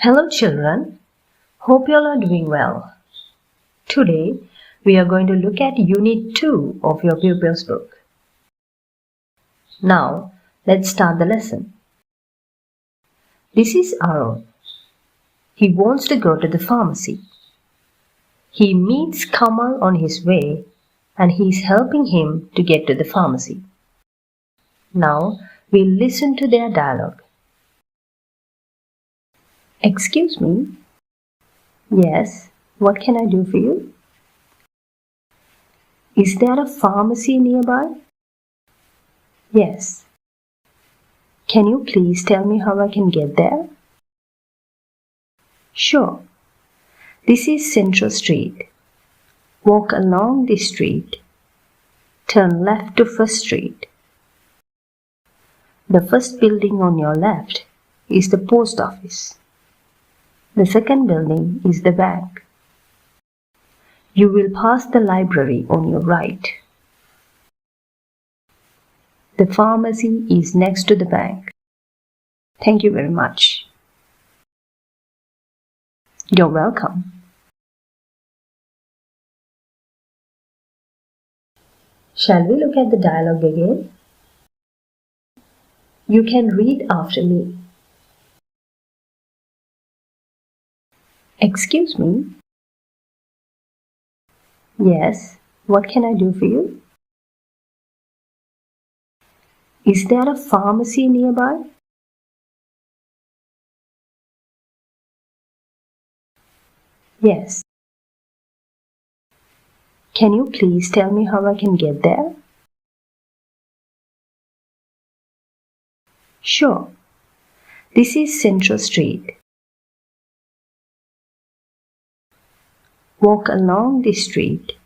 Hello children, hope you all are doing well. Today we are going to look at Unit 2 of your pupils book. Now let's start the lesson. This is Arun. He wants to go to the pharmacy. He meets Kamal on his way and he is helping him to get to the pharmacy. Now we'll listen to their dialogue. Excuse me. Yes, what can I do for you? Is there a pharmacy nearby? Yes. Can you please tell me how I can get there? Sure. This is Central Street. Walk along this street. Turn left to First Street. The first building on your left is the post office. The second building is the bank. You will pass the library on your right. The pharmacy is next to the bank. Thank you very much. You're welcome. Shall we look at the dialogue again? You can read after me. Excuse me. Yes, what can I do for you? Is there a pharmacy nearby? Yes. Can you please tell me how I can get there? Sure. This is Central Street. Walk along this street.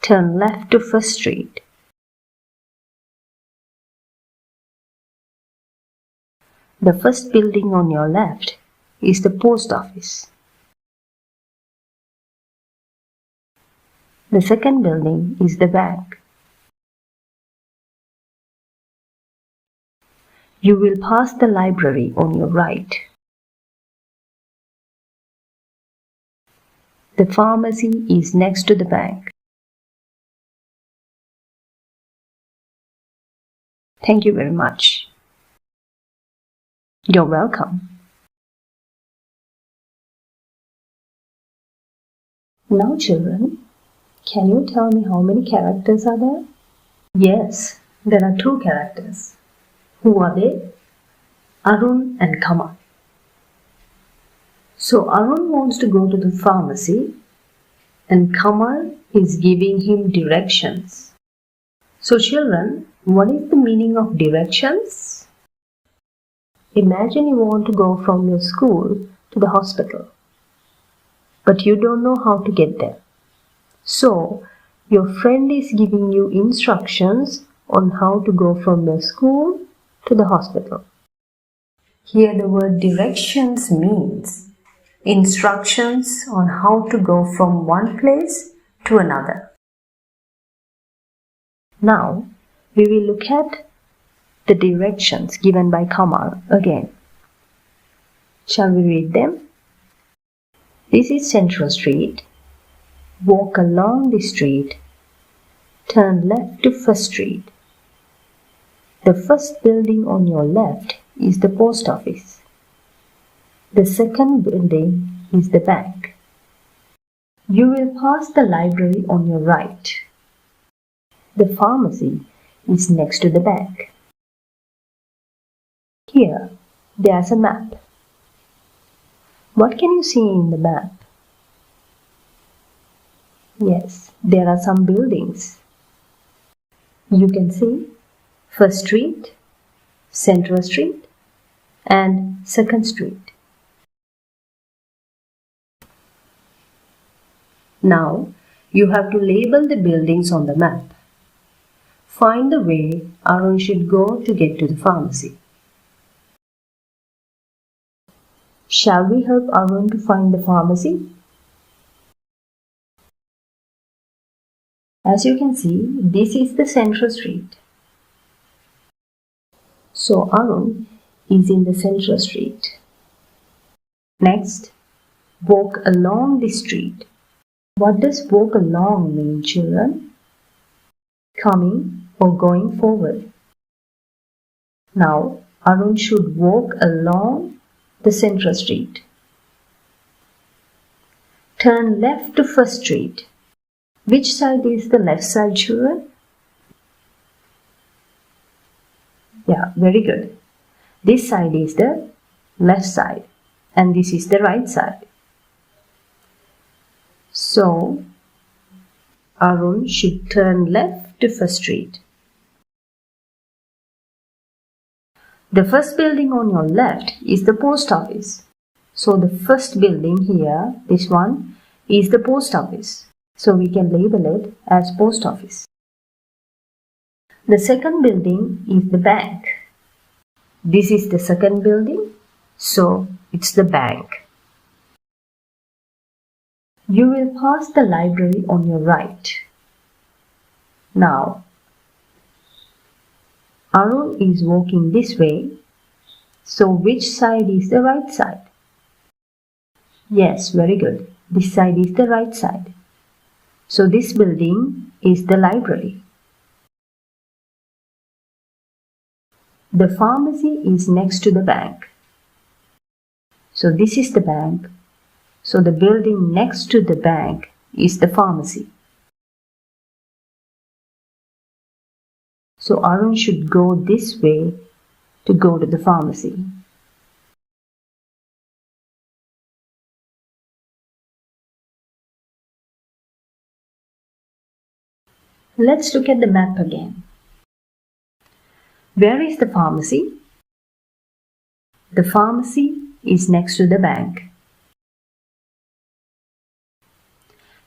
Turn left to First Street. The first building on your left is the post office. The second building is the bank. You will pass the library on your right. The pharmacy is next to the bank. Thank you very much. You're welcome. Now children, can you tell me how many characters are there? Yes, there are 2 characters. Who are they? Arun and Kamal. So Arun wants to go to the pharmacy and Kamal is giving him directions. So children, what is the meaning of directions? Imagine you want to go from your school to the hospital, but you don't know how to get there. So your friend is giving you instructions on how to go from your school to the hospital. Here the word directions means instructions on how to go from one place to another. Now we will look at the directions given by Kamal again. Shall we read them? This is Central Street. Walk along the street. Turn left to First Street. The first building on your left is the post office. The second building is the bank. You will pass the library on your right. The pharmacy is next to the bank. Here, there's a map. What can you see in the map? Yes, there are some buildings. You can see First Street, Central Street, and Second Street. Now, you have to label the buildings on the map. Find the way Arun should go to get to the pharmacy. Shall we help Arun to find the pharmacy? As you can see, this is the Central Street. So Arun is in the Central Street. Next, walk along the street. What does walk along mean, children? Coming or going forward. Now, Arun should walk along the central street. Turn left to First Street. Which side is the left side, children? Yeah, very good. This side is the left side and this is the right side. So, Arun should turn left to First Street. The first building on your left is the post office. So the first building here, this one, is the post office. So we can label it as post office. The second building is the bank. This is the second building, so it's the bank. You will pass the library on your right. Now, Arun is walking this way, so which side is the right side? Yes, very good. This side is the right side. So this building is the library. The pharmacy is next to the bank. So this is the bank. So the building next to the bank is the pharmacy. So Arun should go this way to go to the pharmacy. Let's look at the map again. Where is the pharmacy? The pharmacy is next to the bank.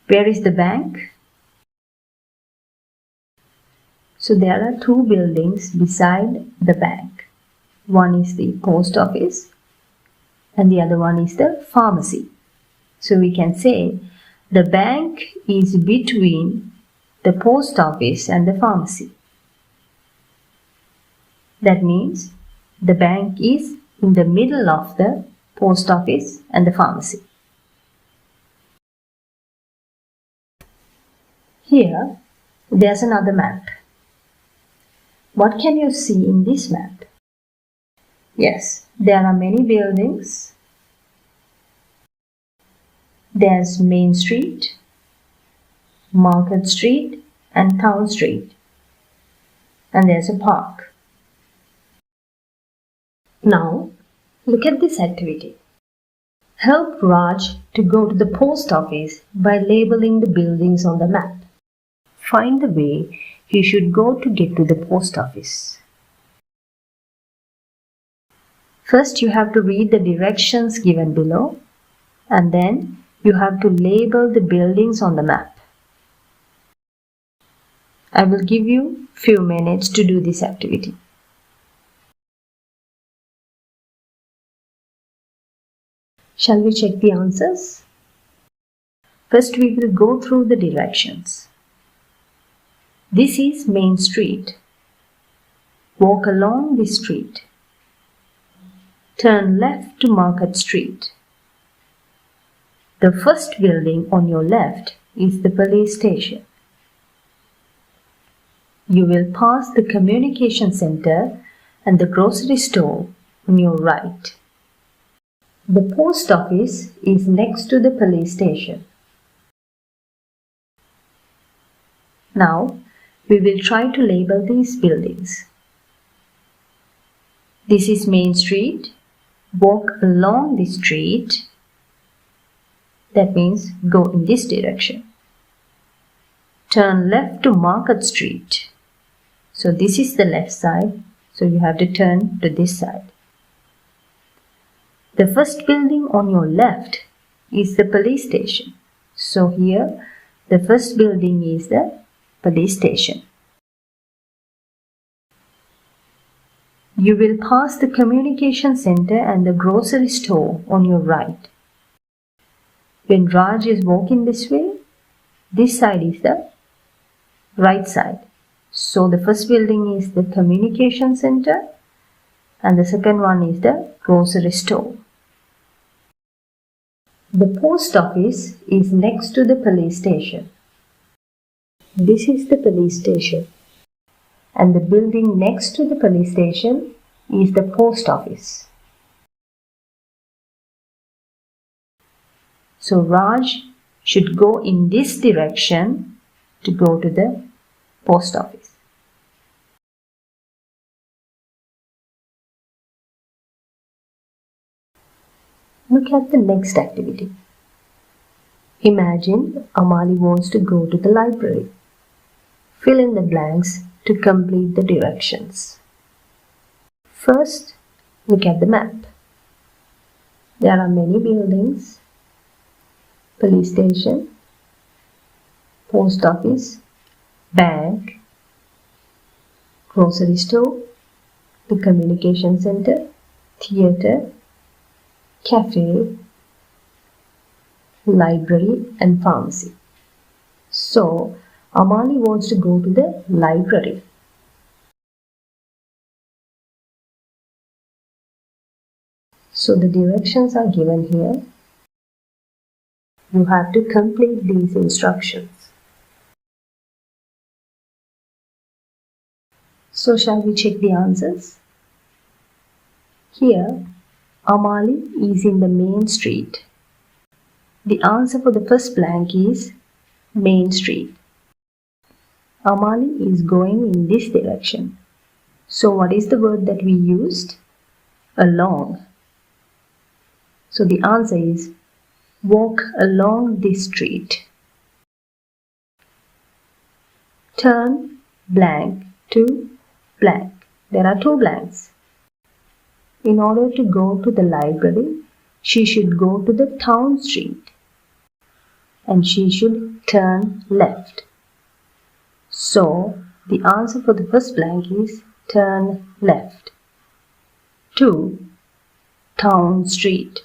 Where is the bank? So there are two buildings beside the bank. One is the post office and the other one is the pharmacy. So we can say the bank is between the post office and the pharmacy. That means the bank is in the middle of the post office and the pharmacy. Here, there's another map. What can you see in this map? Yes, there are many buildings. There's Main Street, Market Street and Town Street. And there's a park. Now, look at this activity. Help Raj to go to the post office by labeling the buildings on the map. Find the way he should go to get to the post office. First, you have to read the directions given below and then you have to label the buildings on the map. I will give you few minutes to do this activity. Shall we check the answers? First, we will go through the directions. This is Main Street. Walk along the street. Turn left to Market Street. The first building on your left is the police station. You will pass the communication center and the grocery store on your right. The post office is next to the police station. Now, we will try to label these buildings. This is Main Street. Walk along the street. That means go in this direction. Turn left to Market Street. So this is the left side. So you have to turn to this side. The first building on your left is the police station. So here the first building is the police station. You will pass the communication center and the grocery store on your right. When Raj is walking this way, this side is the right side. So the first building is the communication center and the second one is the grocery store. The post office is next to the police station. This is the police station. And the building next to the police station is the post office. So Raj should go in this direction to go to the post office. Look at the next activity. Imagine Amali wants to go to the library. Fill in the blanks to complete the directions. First, look at the map. There are many buildings: police station, post office, bank, grocery store, the communication center, theatre, cafe, library and pharmacy. So, Amali wants to go to the library. So the directions are given here. You have to complete these instructions. So shall we check the answers? Here, Amali is in the main street. The answer for the first blank is Main Street. Amali is going in this direction. So what is the word that we used? Along. So the answer is walk along this street. Turn blank to blank. There are two blanks. In order to go to the library, she should go to the town street. And she should turn left. So, the answer for the first blank is turn left. 2. Town street.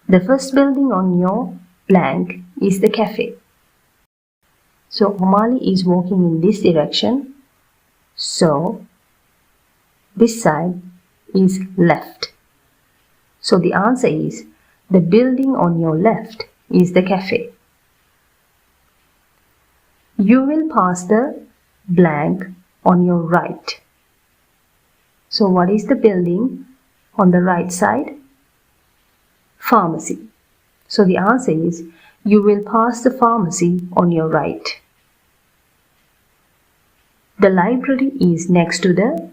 The first building on your blank is the cafe. So, Amali is walking in this direction. So, this side is left. So, the answer is the building on your left is the cafe. You will pass the blank on your right. So what is the building on the right side? Pharmacy. So the answer is you will pass the pharmacy on your right. The library is next to the...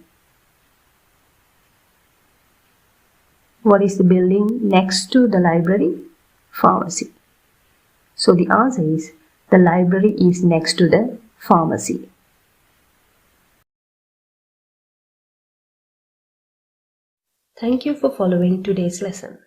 What is the building next to the library? Pharmacy. So the answer is the library is next to the pharmacy. Thank you for following today's lesson.